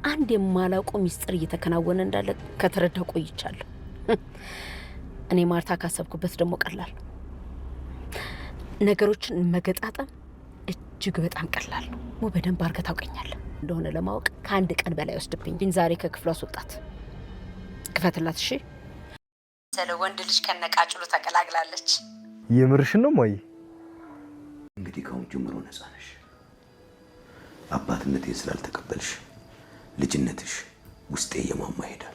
አንድ የማላውቀው ሚስጥር እየተከናወነ እንዳለ ከተረዳሁ ቆይቻለሁ። እኔ ማርታ ካሰብኩበት ደግሞ ቀላል ነገሮችን መገጣጠም እጅግ በጣም ቀላል ነው። በደንብ አድርገህ ታውቀኛለህ እንደሆነ ለማወቅ ከአንድ ቀን በላይ ወስድብኝ። ዛሬ ከክፍሏ አስወጣት፣ ክፈትላት። እሺ። ስለ ወንድ ልጅ ከነቃጭሉ ተቀላቅላለች። የምርሽን ነው ማይ? እንግዲህ ከአሁን ጀምሮ ነፃ ነሽ። አባትነቴን ስላልተቀበልሽ ልጅነትሽ ውስጤ እየማማ ይሄዳል።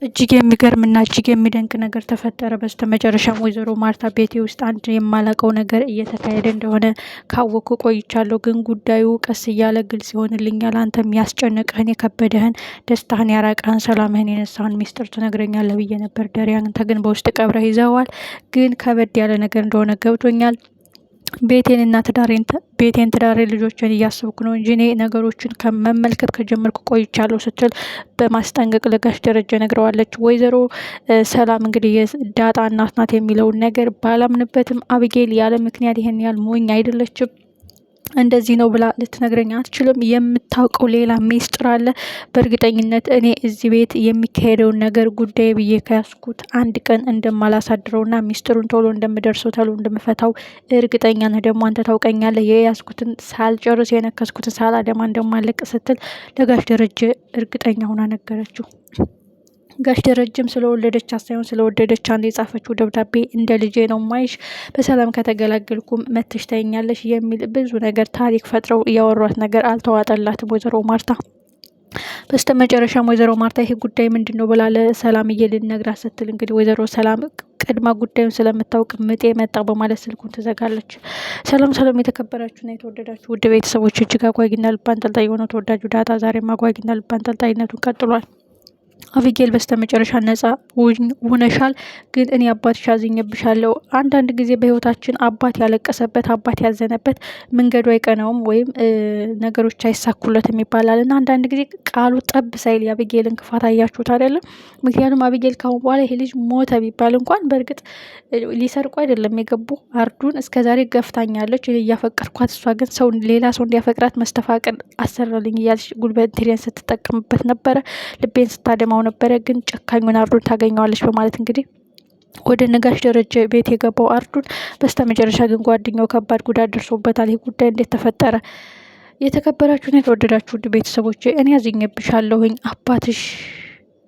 እጅግ የሚገርምና እጅግ የሚደንቅ ነገር ተፈጠረ። በስተመጨረሻም ወይዘሮ ማርታ ቤቴ ውስጥ አንድ የማላቀው ነገር እየተካሄደ እንደሆነ ካወኩ ቆይቻለሁ። ግን ጉዳዩ ቀስ እያለ ግልጽ ይሆንልኛል። አንተም ያስጨነቀህን፣ የከበደህን፣ ደስታህን ያራቀህን፣ ሰላምህን የነሳህን ሚስጥር ትነግረኛለህ ብዬ ነበር ደሪያን። አንተ ግን በውስጥ ቀብረህ ይዘዋል። ግን ከበድ ያለ ነገር እንደሆነ ገብቶኛል። ቤቴን ትዳሬን ልጆችን እያሰብኩ ነው እንጂ እኔ ነገሮችን ከመመልከት ከጀመርኩ ቆይቻለሁ ስትል በማስጠንቀቅ ለጋሽ ደረጀ ነግረዋለች። ወይዘሮ ሰላም እንግዲህ የዳጣ እናት ናት የሚለውን ነገር ባላምንበትም አብጌል ያለ ምክንያት ይሄን ያህል ሞኝ አይደለችም። እንደዚህ ነው ብላ ልትነግረኝ አትችልም። የምታውቀው ሌላ ሚስጥር አለ። በእርግጠኝነት እኔ እዚህ ቤት የሚካሄደውን ነገር ጉዳይ ብዬ ከያዝኩት አንድ ቀን እንደማላሳድረውና ሚስጥሩን ቶሎ እንደምደርሰው ቶሎ እንደምፈታው እርግጠኛ ነህ። ደግሞ አንተ ታውቀኛለህ። የያዝኩትን ሳልጨርስ የነከስኩትን ሳላደማ እንደማለቅ ስትል ለጋሽ ደረጀ እርግጠኛ ሆና ነገረችው። ጋሽ ደረጀም ስለወለደች ሳይሆን ስለወደደች አንድ የጻፈችው ደብዳቤ እንደ ልጄ ነው ማይሽ፣ በሰላም ከተገላገልኩም መተሽ ታይኛለሽ የሚል ብዙ ነገር ታሪክ ፈጥረው እያወሯት ነገር አልተዋጠላትም ወይዘሮ ማርታ። በስተመጨረሻም ወይዘሮ ማርታ ይሄ ጉዳይ ምንድነው ብላ ለሰላምዬ ልትነግራት ስትል እንግዲህ ወይዘሮ ሰላም ቀድማ ጉዳዩን ስለምታውቅ ምጤ መጣ በማለት ስልኩን ትዘጋለች። ሰላም የተከበራችሁና የተወደዳችሁ ውድ ቤተሰቦች፣ እጅግ አጓጊና ልብ አንጠልጣይ የሆነው ተወዳጁ ዳጣ ዛሬም አጓጊና ልብ አንጠልጣይነቱን ቀጥሏል። አቢጌል በስተመጨረሻ ነጻ ሆነሻል። ግን እኔ አባትሽ አዝኜብሻለሁ። አንዳንድ ጊዜ በህይወታችን አባት ያለቀሰበት አባት ያዘነበት መንገዱ አይቀናውም ወይም ነገሮች አይሳኩለትም ይባላል እና አንዳንድ ጊዜ ቃሉ ጠብ ሳይል የአቢጌልን ክፋት አያችሁት አይደለም? ምክንያቱም አቢጌል ካሁን በኋላ ይሄ ልጅ ሞተ ቢባል እንኳን በእርግጥ ሊሰርቁ አይደለም የገቡ አርዱን እስከዛሬ ገፍታኛለች እኔ እያፈቀርኳት፣ እሷ ግን ሌላ ሰው እንዲያፈቅራት መስተፋቅር አሰራልኝ እያለች ጉልበቴን ስትጠቀምበት ነበረ። ልቤን ስታደማው ነበረ። ግን ጨካኙን አርዱን ታገኘዋለች በማለት እንግዲህ ወደ ነጋሽ ደረጀ ቤት የገባው አርዱን በስተመጨረሻ ግን ጓደኛው ከባድ ጉዳት ደርሶበታል። ይህ ጉዳይ እንዴት ተፈጠረ? የተከበራችሁን የተወደዳችሁ ውድ ቤተሰቦች እኔ ያዝኜብሻለሁኝ። አባትሽ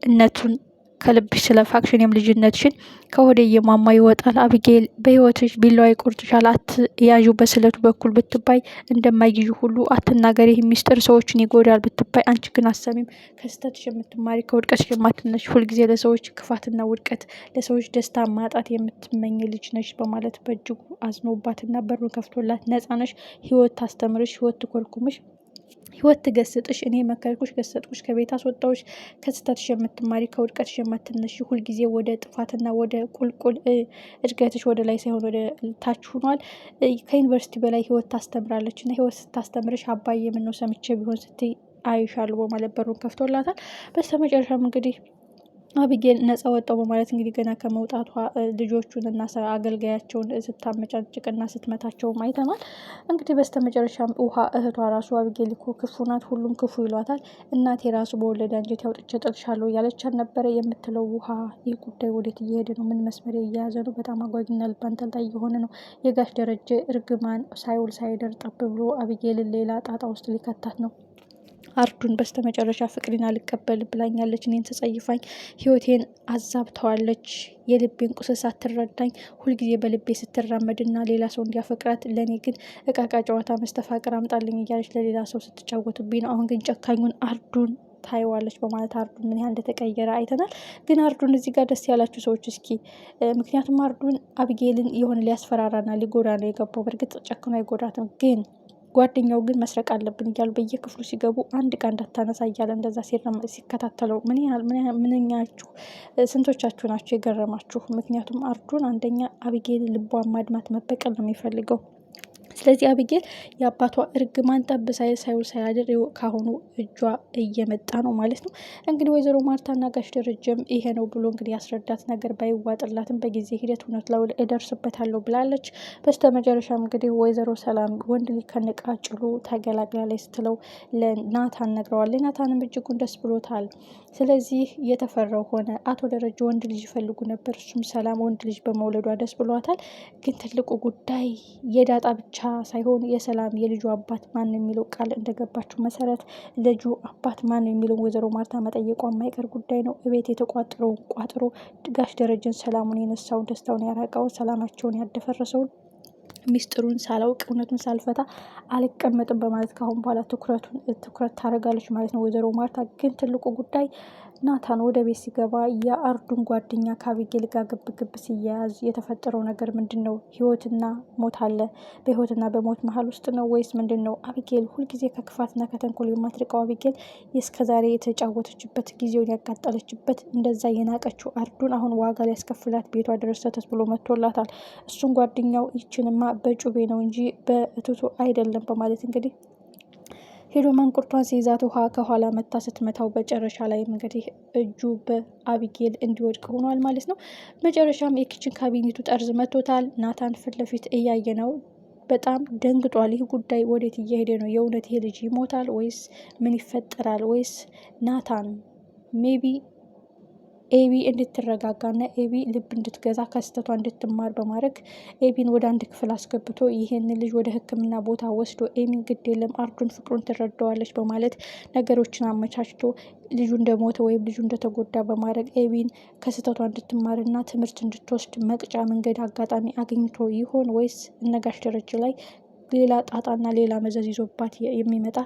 እነቱን ከልብሽ ስለፋቅሽ እኔም ልጅነትሽን ከወደ የማማ ይወጣል። አቢጌል በህይወትሽ ቢላዋ ይቆርጥሻል። አትያዡ በስለቱ በኩል ብትባይ እንደማይይዙ ሁሉ አትናገሪ፣ ይህ ሚስጥር ሰዎችን ይጎዳል ብትባይ አንቺ ግን አሰሚም ከስተትሽ የምትማሪ ከውድቀትሽ የማትነሽ ሁልጊዜ ለሰዎች ክፋትና ውድቀት ለሰዎች ደስታ ማጣት የምትመኝ ልጅ ነሽ በማለት በእጅጉ አዝኖባትና በሩን ከፍቶላት ነጻ ነሽ፣ ህይወት ታስተምርሽ፣ ህይወት ትኮልኩምሽ፣ ህይወት ትገስጥሽ፣ እኔ መከርኩሽ፣ ገሰጥኩሽ፣ ከቤት አስወጣሁሽ፣ ከስተትሽ የምትማሪ ከውድቀትሽ የማትነሽ ሁልጊዜ ወደ ጥፋትና ወደ ቁልቁል እድገትሽ ወደ ላይ ሳይሆን ወደ ታች ሆኗል። ከዩኒቨርሲቲ በላይ ህይወት ታስተምራለች እና ህይወት ስታስተምርሽ አባዬ ምነው ሰምቼ ቢሆን ስትይ አይሻሉ በማለት በሩን ከፍቶላታል። በስተመጨረሻም እንግዲህ አቢጌል ነጻ ወጣው በማለት እንግዲህ ገና ከመውጣቷ ልጆቹንና አገልጋያቸውን ስታመጫጭቅና ስትመታቸው አይተናል። እንግዲህ በስተመጨረሻም ውሃ እህቷ ራሱ አቢጌል እኮ ክፉ ናት፣ ሁሉም ክፉ ይሏታል፣ እናቴ ራሱ በወለደ አንጀት ያውጥቼ ጥልሻለሁ እያለቻት ነበረ የምትለው ውሃ። ይህ ጉዳይ ወዴት እየሄደ ነው? ምን መስመር እየያዘ ነው? በጣም አጓጊና ልብ አንጠልጣይ የሆነ ነው። የጋሽ ደረጀ እርግማን ሳይውል ሳይደር ጠብ ብሎ አቢጌልን ሌላ ጣጣ ውስጥ ሊከታት ነው። አርዱን በስተመጨረሻ ፍቅሬን አልቀበል ብላኛለች፣ እኔን ተጸይፋኝ ህይወቴን አዛብተዋለች፣ የልቤን ቁስል ሳትረዳኝ ሁልጊዜ በልቤ ስትራመድና ሌላ ሰው እንዲያፈቅራት ለእኔ ግን እቃቃ ጨዋታ መስተፋቅር አምጣልኝ እያለች ለሌላ ሰው ስትጫወትብኝ ነው። አሁን ግን ጨካኙን አርዱን ታይዋለች በማለት አርዱን ምን ያህል እንደተቀየረ አይተናል። ግን አርዱን እዚህ ጋር ደስ ያላችሁ ሰዎች እስኪ ምክንያቱም አርዱን አቢጌልን የሆነ ሊያስፈራራና ሊጎዳ ነው የገባው። በእርግጥ ጨክኖ አይጎዳትም ግን ጓደኛው ግን መስረቅ አለብን እያሉ በየክፍሉ ሲገቡ አንድ ዕቃ እንዳታነሳ እያለ እንደዛ ሲከታተለው ምንኛችሁ ስንቶቻችሁ ናቸው የገረማችሁ? ምክንያቱም አርዱን አንደኛ አቢጌል ልቧን ማድማት መበቀል ነው የሚፈልገው። ስለዚህ አቢጌል የአባቷ እርግማን ጠብ ሳይውል ሳያድር ካሁኑ እጇ እየመጣ ነው ማለት ነው። እንግዲህ ወይዘሮ ማርታና ጋሽ ደረጀም ይሄ ነው ብሎ እንግዲህ ያስረዳት ነገር ባይዋጥላትም በጊዜ ሂደት እውነት ላይ እደርስበታለሁ ብላለች። በስተመጨረሻም እንግዲህ ወይዘሮ ሰላም ወንድ ልጅ ከነቃጭሉ ተገላግላለች ስትለው ለናታን ነግረዋል። ናታንም እጅጉን ደስ ብሎታል። ስለዚህ የተፈራው ሆነ። አቶ ደረጀ ወንድ ልጅ ይፈልጉ ነበር፣ እሱም ሰላም ወንድ ልጅ በመውለዷ ደስ ብሏታል። ግን ትልቁ ጉዳይ የዳጣ ብቻ ሳይሆን የሰላም የልጁ አባት ማን የሚለው ቃል እንደገባችው መሰረት ልጁ አባት ማን የሚለው ወይዘሮ ማርታ መጠየቋ የማይቀር ጉዳይ ነው። እቤት የተቋጠረው ቋጥሮ ጋሽ ደረጀን ሰላሙን የነሳውን ደስታውን ያራቀውን ሰላማቸውን ያደፈረሰውን ሚስጥሩን ሳላውቅ እውነቱን ሳልፈታ አልቀመጥም በማለት ካሁን በኋላ ትኩረት ታደርጋለች ማለት ነው ወይዘሮ ማርታ። ግን ትልቁ ጉዳይ ናታን ወደ ቤት ሲገባ የአርዱን ጓደኛ ከአቢጌል ጋር ግብ ሲያያዝ የተፈጠረው ነገር ምንድን ነው? ህይወትና ሞት አለ። በህይወትና በሞት መሀል ውስጥ ነው ወይስ ምንድን ነው? አቢጌል ሁልጊዜ ከክፋትና ከተንኮል የማትርቀው አቢጌል እስከዛሬ የተጫወተችበት ጊዜውን ያቃጠለችበት እንደዛ የናቀችው አርዱን አሁን ዋጋ ሊያስከፍላት ቤቷ ድረስ ተተስ ብሎ መጥቶላታል። እሱን ጓደኛው ይችንማ በጩቤ ነው እንጂ በእትቱ አይደለም በማለት እንግዲህ ሄዶ መንቁርቷን ሲይዛት ውሃ ከኋላ መታ ስትመታው በጨረሻ ላይ እንግዲህ እጁ በአቢጌል እንዲወድቅ ሆኗል ማለት ነው። መጨረሻም የኪችን ካቢኔቱ ጠርዝ መቶታል። ናታን ፊት ለፊት እያየ ነው። በጣም ደንግጧል። ይህ ጉዳይ ወዴት እየሄደ ነው? የእውነት ይሄ ልጅ ይሞታል ወይስ ምን ይፈጠራል? ወይስ ናታን ሜቢ ኤቢ እንድትረጋጋና ኤቢ ልብ እንድትገዛ ከስተቷ እንድትማር በማድረግ ኤቢን ወደ አንድ ክፍል አስገብቶ ይህን ልጅ ወደ ሕክምና ቦታ ወስዶ ኤሚን ግድ የለም አርዱን ፍቅሩን ትረዳዋለች በማለት ነገሮችን አመቻችቶ ልጁ እንደሞተ ወይም ልጁ እንደተጎዳ በማድረግ ኤቢን ከስተቷ እንድትማርና ትምህርት እንድትወስድ መቅጫ መንገድ አጋጣሚ አግኝቶ ይሆን ወይስ እነጋሽ ደረጃ ላይ ሌላ ጣጣና ሌላ መዘዝ ይዞባት የሚመጣ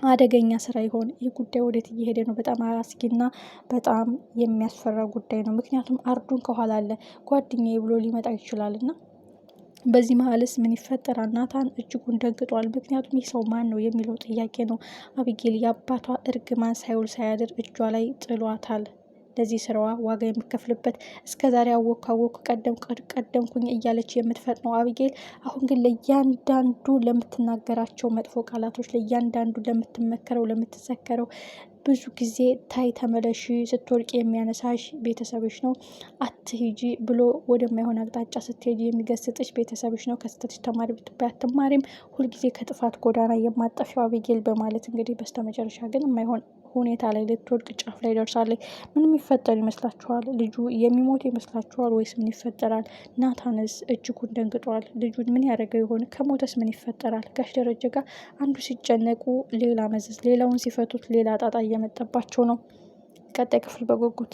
አደገኛ ስራ ይሆን? ይህ ጉዳይ ወዴት እየሄደ ነው? በጣም አስጊና በጣም የሚያስፈራ ጉዳይ ነው። ምክንያቱም አርዱን ከኋላ አለ ጓደኛዬ ብሎ ሊመጣ ይችላልና በዚህ መሀልስ ምን ይፈጠራል? ናታን እጅጉን ደንግጧል። ምክንያቱም ይህ ሰው ማን ነው የሚለው ጥያቄ ነው። አቢጌል የአባቷ እርግማን ሳይውል ሳያድር እጇ ላይ ጥሏታል። ለዚህ ስራዋ ዋጋ የምከፍልበት እስከዛሬ አወኩ ቀደምኩኝ እያለች የምትፈጥነው አቢጌል አሁን ግን ለእያንዳንዱ ለምትናገራቸው መጥፎ ቃላቶች፣ ለእያንዳንዱ ለምትመከረው ለምትዘከረው ብዙ ጊዜ ታይ ተመለሺ፣ ስትወርቅ የሚያነሳሽ ቤተሰብሽ ነው፣ አትሂጂ ብሎ ወደማይሆን አቅጣጫ ስትሄጂ የሚገስጥሽ ቤተሰብሽ ነው፣ ከስተትሽ ተማሪ ብትባይ አትማሪም፣ ሁልጊዜ ከጥፋት ጎዳና የማጠፊው አቢጌል በማለት እንግዲህ በስተመጨረሻ ግን የማይሆን ሁኔታ ላይ ልትወድቅ ጫፍ ላይ ደርሳለች። ምን የሚፈጠር ይመስላችኋል? ልጁ የሚሞት ይመስላችኋል ወይስ ምን ይፈጠራል? ናታንስ እጅጉን ደንግጧል። ልጁን ምን ያደረገው ይሆን? ከሞተስ ምን ይፈጠራል? ጋሽ ደረጀ ጋር አንዱ ሲጨነቁ ሌላ መዘዝ፣ ሌላውን ሲፈቱት ሌላ ጣጣ እየመጣባቸው ነው። ቀጣይ ክፍል በጉጉት